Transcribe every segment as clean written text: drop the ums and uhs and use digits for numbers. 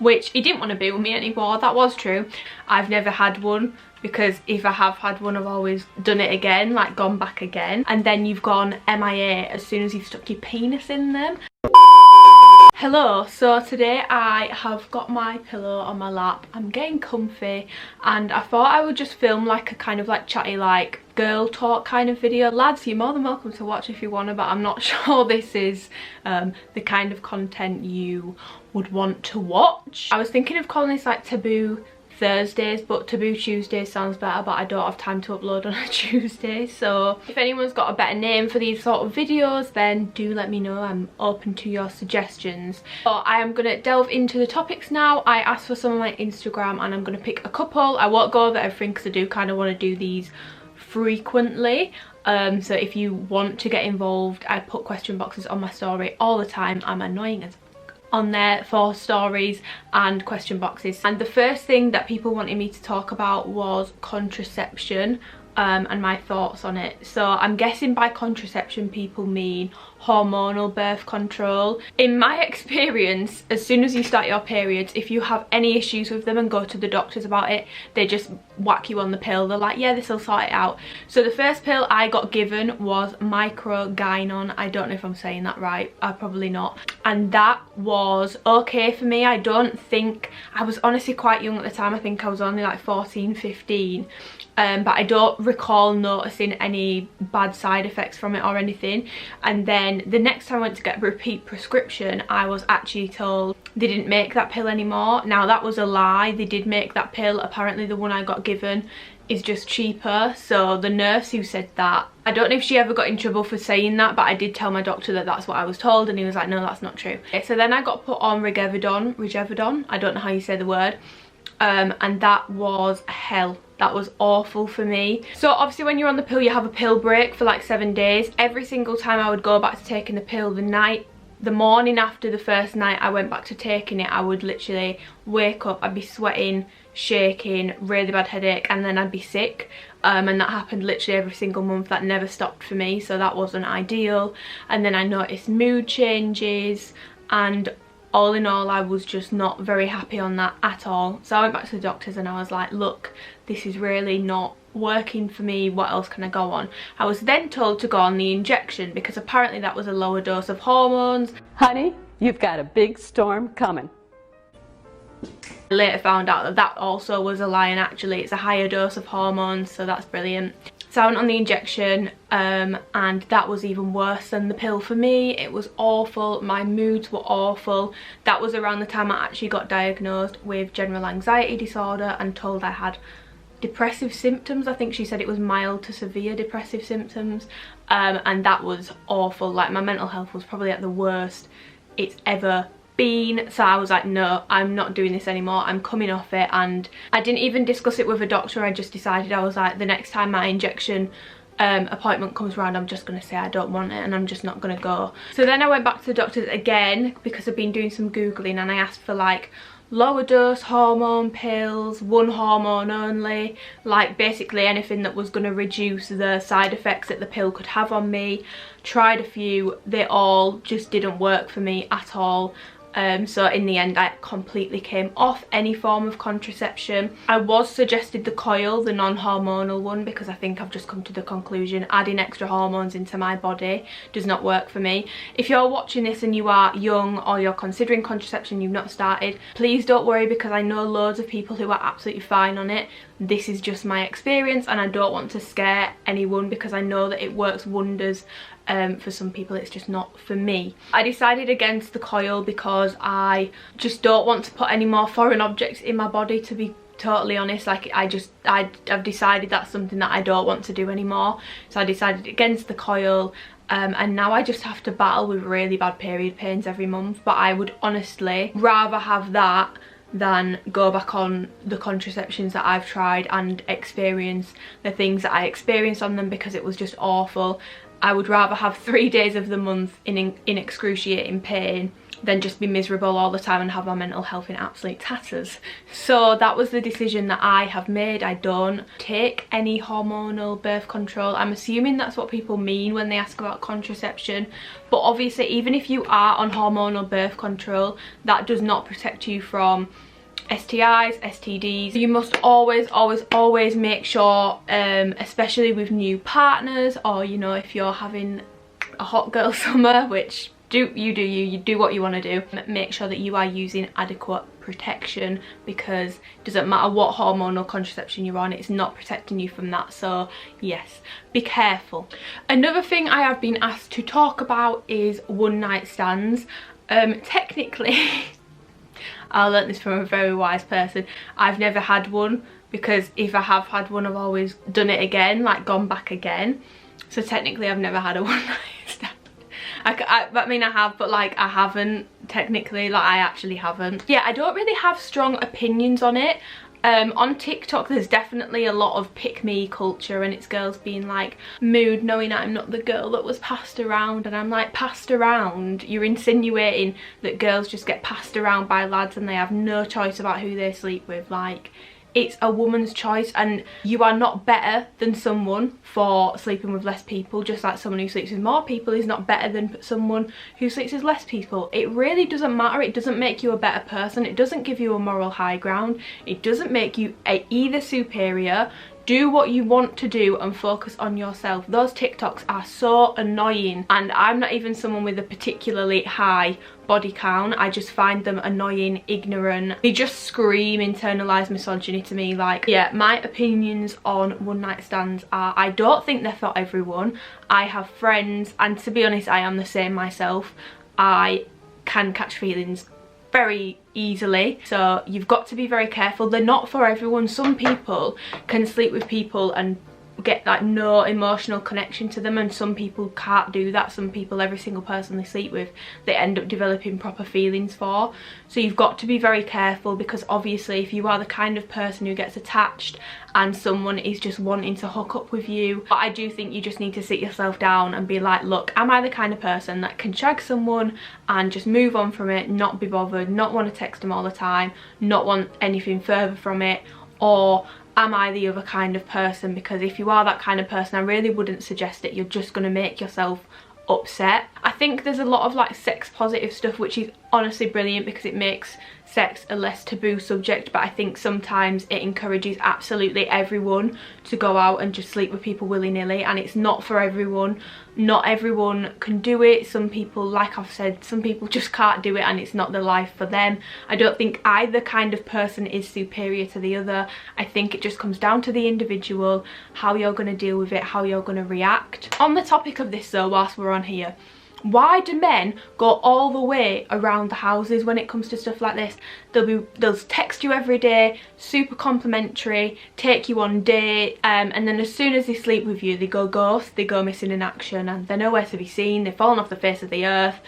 which he didn't want to be with me anymore. That was true. I've never had one, because if I have had one, I've always done it again, like gone back again. And then you've gone MIA as soon as you've stuck your penis in them. Hello, so today I have got my pillow on my lap. I'm getting comfy and I thought I would just film like a kind of like chatty, like girl talk kind of video. Lads, you're more than welcome to watch if you want to, but I'm not sure this is the kind of content you would want to watch. I was thinking of calling this like Taboo Thursdays, but Taboo Tuesdays sounds better, but I don't have time to upload on a Tuesday. So if anyone's got a better name for these sort of videos, then do let me know. I'm open to your suggestions. So I am going to delve into the topics now. I asked for some on my Instagram and I'm going to pick a couple. I won't go over everything because I do kind of want to do these frequently. So if you want to get involved, I put question boxes on my story all the time. I'm annoying as on there for stories and question boxes. And the first thing that people wanted me to talk about was contraception and my thoughts on it. So I'm guessing by contraception people mean hormonal birth control. In my experience, as soon as you start your periods, if you have any issues with them and go to the doctors about it, they just whack you on the pill. They're like, yeah, this will sort it out. So the first pill I got given was microgynon. I don't know if I'm saying that right, probably not. And that was okay for me. I don't think, I was honestly quite young at the time. I think I was only like 14, 15. But I don't recall noticing any bad side effects from it or anything. And then the next time I went to get a repeat prescription, I was actually told they didn't make that pill anymore. Now that was a lie. They did make that pill. Apparently the one I got given is just cheaper. So the nurse who said that, I don't know if she ever got in trouble for saying that, but I did tell my doctor that that's what I was told, and he was like, no, that's not true. Okay, so then I got put on Regevidon, I don't know how you say the word, and that was hell. That was awful for me. So obviously when you're on the pill, you have a pill break for like 7 days. Every single time I would go back to taking the pill, the morning after the first night I went back to taking it, I would literally wake up, I'd be sweating, shaking, really bad headache, and then I'd be sick. And that happened literally every single month. That never stopped for me, so that wasn't ideal. And then I noticed mood changes, and all in all, I was just not very happy on that at all. So I went back to the doctors and I was like, look, this is really not working for me. What else can I go on? I was then told to go on the injection because apparently that was a lower dose of hormones. Honey, you've got a big storm coming. I later found out that that also was a lie, and actually it's a higher dose of hormones, so that's brilliant. So I went on the injection and that was even worse than the pill for me. It was awful. My moods were awful. That was around the time I actually got diagnosed with general anxiety disorder and told I had depressive symptoms. I think she said it was mild to severe depressive symptoms, and that was awful. Like, my mental health was probably at the worst it's ever been. So I was like, no, I'm not doing this anymore. I'm coming off it. And I didn't even discuss it with a doctor. I just decided, I was like, the next time my injection appointment comes around, I'm just gonna say I don't want it and I'm just not gonna go. So then I went back to the doctors again because I've been doing some googling, and I asked for like lower dose hormone pills, one hormone only, like basically anything that was going to reduce the side effects that the pill could have on me. Tried a few, they all just didn't work for me at all. So in the end I completely came off any form of contraception. I was suggested the coil, the non-hormonal one, because I think I've just come to the conclusion adding extra hormones into my body does not work for me. If you're watching this and you are young or you're considering contraception, you've not started, please don't worry, because I know loads of people who are absolutely fine on it. This is just my experience and I don't want to scare anyone because I know that it works wonders. For some people it's just not for me. I decided against the coil because I just don't want to put any more foreign objects in my body, to be totally honest. Like, I've decided that's something that I don't want to do anymore, so I decided against the coil. And now I just have to battle with really bad period pains every month, but I would honestly rather have that than go back on the contraceptions that I've tried and experience the things that I experienced on them, because it was just awful. I would rather have 3 days of the month in excruciating pain than just be miserable all the time and have my mental health in absolute tatters. So that was the decision that I have made. I don't take any hormonal birth control. I'm assuming that's what people mean when they ask about contraception, but obviously even if you are on hormonal birth control, that does not protect you from STIs, STDs. You must always make sure, especially with new partners, or you know, if you're having a hot girl summer, which you do what you want to do, make sure that you are using adequate protection, because it doesn't matter what hormonal contraception you're on, it's not protecting you from that. So yes, be careful. Another thing I have been asked to talk about is one night stands. Technically I learnt this from a very wise person. I've never had one, because if I have had one, I've always done it again, like gone back again. So technically I've never had a one night stand. I mean I have, but like I haven't technically, like I actually haven't. Yeah, I don't really have strong opinions on it. On TikTok there's definitely a lot of pick me culture, and it's girls being like, mood knowing I'm not the girl that was passed around. And I'm like, passed around? You're insinuating that girls just get passed around by lads and they have no choice about who they sleep with? Like, it's a woman's choice, and you are not better than someone for sleeping with less people, just like someone who sleeps with more people is not better than someone who sleeps with less people. It really doesn't matter. It doesn't make you a better person. It doesn't give you a moral high ground. It doesn't make you either superior. Do what you want to do and focus on yourself. Those TikToks are so annoying, and I'm not even someone with a particularly high body count. I just find them annoying, ignorant. They just scream internalized misogyny to me. Like, yeah, my opinions on one night stands are, I don't think they're for everyone. I have friends, and to be honest I am the same myself. I can catch feelings very easily, so you've got to be very careful. They're not for everyone. Some people can sleep with people and get like no emotional connection to them, and some people can't do that. Some people, every single person they sleep with, they end up developing proper feelings for. So you've got to be very careful, because obviously if you are the kind of person who gets attached and someone is just wanting to hook up with you, I do think you just need to sit yourself down and be like, look, am I the kind of person that can shag someone and just move on from it, not be bothered, not want to text them all the time, not want anything further from it? Or am I the other kind of person? Because if you are that kind of person, I really wouldn't suggest it. You're just going to make yourself upset. I think there's a lot of like sex positive stuff, which is honestly brilliant, because it makes sex a less taboo subject, but I think sometimes it encourages absolutely everyone to go out and just sleep with people willy-nilly, and it's not for everyone. Not everyone can do it. Some people, like I've said, some people just can't do it, and it's not the life for them. I don't think either kind of person is superior to the other. I think it just comes down to the individual, how you're going to deal with it, how you're going to react. On the topic of this though, whilst we're on here, why do men go all the way around the houses when it comes to stuff like this? They'll text you every day, super complimentary, take you on date, and then as soon as they sleep with you, they go ghost, they go missing in action, and they're nowhere to be seen. They've fallen off the face of the earth.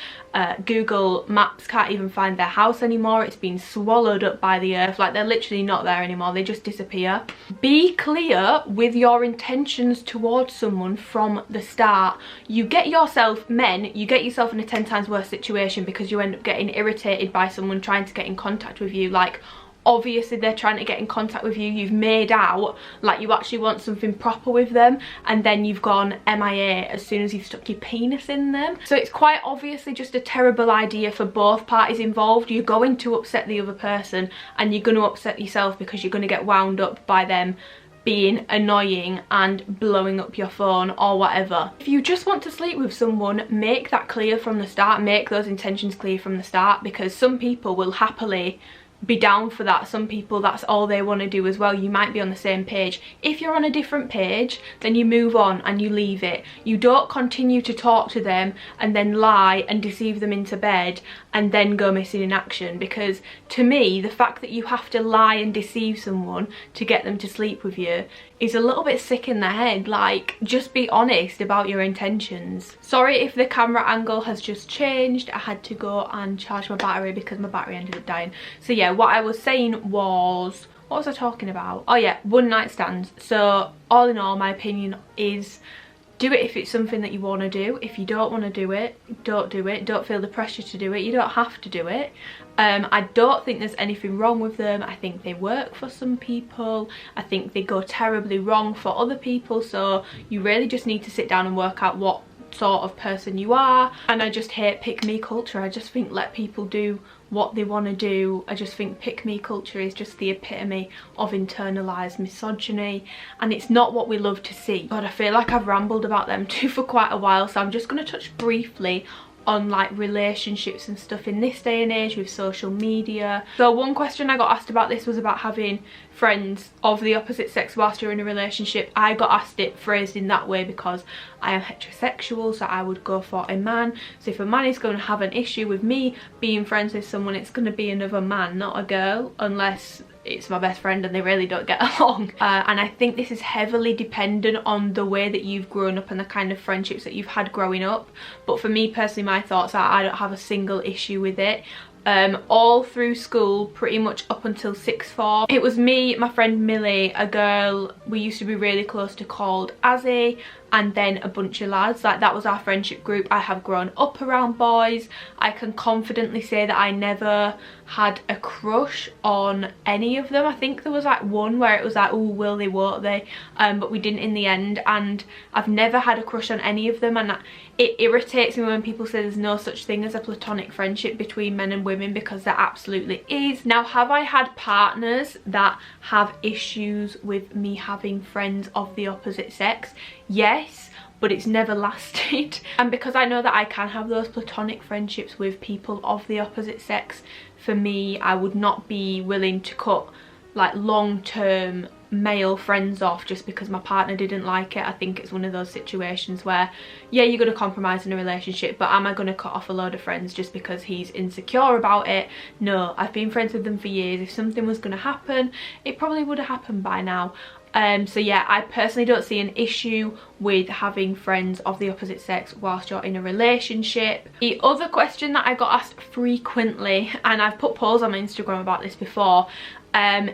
Google Maps can't even find their house anymore. It's been swallowed up by the earth. Like, they're literally not there anymore. They just disappear. Be clear with your intentions towards someone from the start. You get yourself, men, you get yourself in a 10 times worse situation, because you end up getting irritated by someone trying to get in contact with you. Like, obviously they're trying to get in contact with you, you've made out like you actually want something proper with them, and then you've gone MIA as soon as you've stuck your penis in them. So it's quite obviously just a terrible idea for both parties involved. You're going to upset the other person, and you're going to upset yourself, because you're going to get wound up by them being annoying and blowing up your phone or whatever. If you just want to sleep with someone, make that clear from the start. Make those intentions clear from the start, because some people will happily be down for that. Some people, that's all they want to do as well. You might be on the same page. If you're on a different page, then you move on and you leave it. You don't continue to talk to them and then lie and deceive them into bed and then go missing in action, because to me the fact that you have to lie and deceive someone to get them to sleep with you is a little bit sick in the head. Like, just be honest about your intentions. Sorry if the camera angle has just changed. I had to go and charge my battery because my battery ended up dying. So yeah, what I was saying was, what was I talking about? Oh yeah, one night stands. So all in all, my opinion is do it if it's something that you want to do. If you don't want to do it, don't do it. Don't feel the pressure to do it. You don't have to do it. I don't think there's anything wrong with them. I think they work for some people. I think they go terribly wrong for other people. So you really just need to sit down and work out what sort of person you are. And I just hate pick me culture. I just think let people do what they want to do. I just think pick me culture is just the epitome of internalized misogyny, and it's not what we love to see. But I feel like I've rambled about them too for quite a while, so I'm just going to touch briefly on like relationships and stuff in this day and age with social media. So one question I got asked about this was about having friends of the opposite sex whilst you're in a relationship. I got asked it phrased in that way because I am heterosexual, so I would go for a man. So if a man is going to have an issue with me being friends with someone, it's going to be another man, not a girl, unless it's my best friend and they really don't get along. And I think this is heavily dependent on the way that you've grown up and the kind of friendships that you've had growing up. But for me personally, my thoughts are I don't have a single issue with it. All through school, pretty much up until sixth form, it was me, my friend Millie, a girl we used to be really close to called Azzy, and then a bunch of lads. Like, that was our friendship group. I have grown up around boys. I can confidently say that I never had a crush on any of them. I think there was like one where it was like, oh, will they, won't they, but we didn't in the end. And I've never had a crush on any of them, and it irritates me when people say there's no such thing as a platonic friendship between men and women, because there absolutely is. Now, have I had partners that have issues with me having friends of the opposite sex? Yes, but it's never lasted. And because I know that I can have those platonic friendships with people of the opposite sex, for me, I would not be willing to cut like long-term male friends off just because my partner didn't like it. I think it's one of those situations where, yeah, you're going to compromise in a relationship, but am I going to cut off a load of friends just because he's insecure about it? No, I've been friends with them for years. If something was going to happen, it probably would have happened by now. So yeah, I personally don't see an issue with having friends of the opposite sex whilst you're in a relationship. The other question that I got asked frequently, and I've put polls on my Instagram about this before,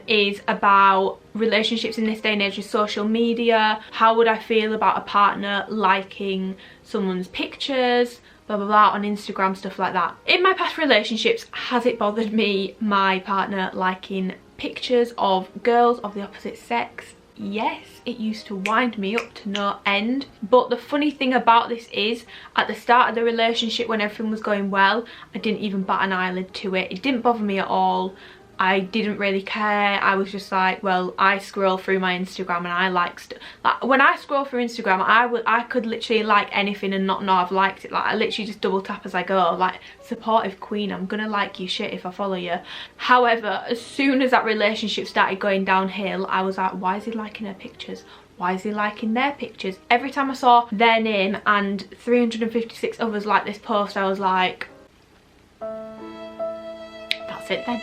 is about relationships in this day and age with social media. How would I feel about a partner liking someone's pictures, blah blah blah, on Instagram, stuff like that. In my past relationships, has it bothered me my partner liking pictures of girls of the opposite sex? Yes, it used to wind me up to no end. But the funny thing about this is, at the start of the relationship when everything was going well, I didn't even bat an eyelid to it. It didn't bother me at all. I didn't really care. I was just like, well, I scroll through my Instagram and I like when I scroll through Instagram, I could literally like anything and not know I've liked it. Like, I literally just double tap as I go, like, supportive queen, I'm gonna like your shit if I follow you. However, as soon as that relationship started going downhill, I was like, why is he liking her pictures? Why is he liking their pictures? Every time I saw their name and 356 others like this post, I was like, that's it then.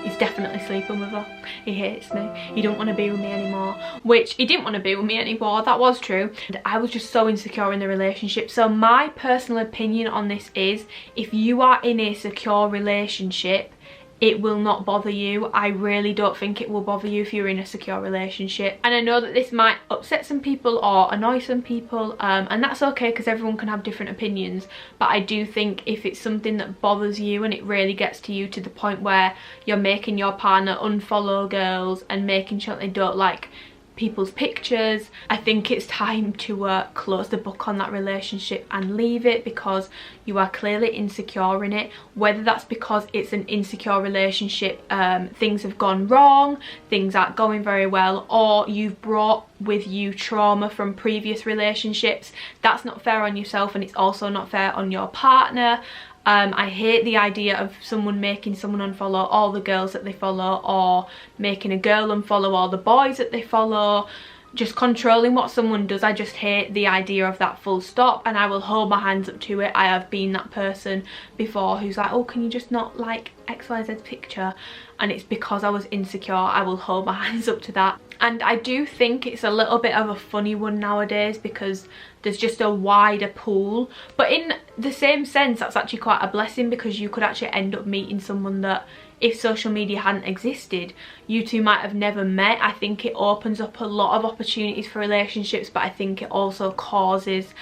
He's definitely sleeping with her. He hates me. He don't want to be with me anymore. Which, he didn't want to be with me anymore. That was true. And I was just so insecure in the relationship. So my personal opinion on this is, if you are in a secure relationship, it will not bother you. I really don't think it will bother you if you're in a secure relationship. And I know that this might upset some people or annoy some people, and that's okay because everyone can have different opinions. But I do think if it's something that bothers you and it really gets to you to the point where you're making your partner unfollow girls and making sure they don't like people's pictures, I think it's time to close the book on that relationship and leave it, because you are clearly insecure in it. Whether that's because it's an insecure relationship, things have gone wrong, things aren't going very well, or you've brought with you trauma from previous relationships, that's not fair on yourself, and it's also not fair on your partner. I hate the idea of someone making someone unfollow all the girls that they follow, or making a girl unfollow all the boys that they follow, just controlling what someone does. I just hate the idea of that, full stop, and I will hold my hands up to it. I have been that person before who's like, oh, can you just not like XYZ's picture? And it's because I was insecure. I will hold my hands up to that. And I do think it's a little bit of a funny one nowadays because there's just a wider pool. But in the same sense, that's actually quite a blessing, because you could actually end up meeting someone that if social media hadn't existed, you two might have never met. I think it opens up a lot of opportunities for relationships, but I think it also causes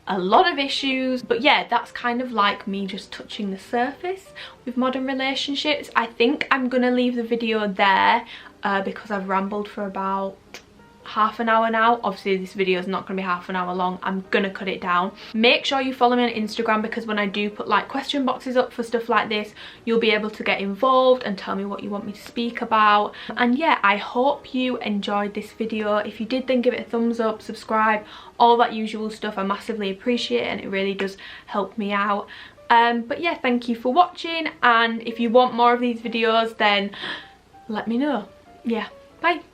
a lot of issues. But yeah, that's kind of like me just touching the surface with modern relationships. I think I'm gonna leave the video there because I've rambled for about half an hour now. Obviously this video is not going to be half an hour long. I'm gonna cut it down. Make sure you follow me on Instagram, because when I do put like question boxes up for stuff like this, you'll be able to get involved and tell me what you want me to speak about. And yeah, I hope you enjoyed this video. If you did, then give it a thumbs up, subscribe, all that usual stuff. I massively appreciate it and it really does help me out. But yeah, thank you for watching, and if you want more of these videos, then let me know. Yeah, bye.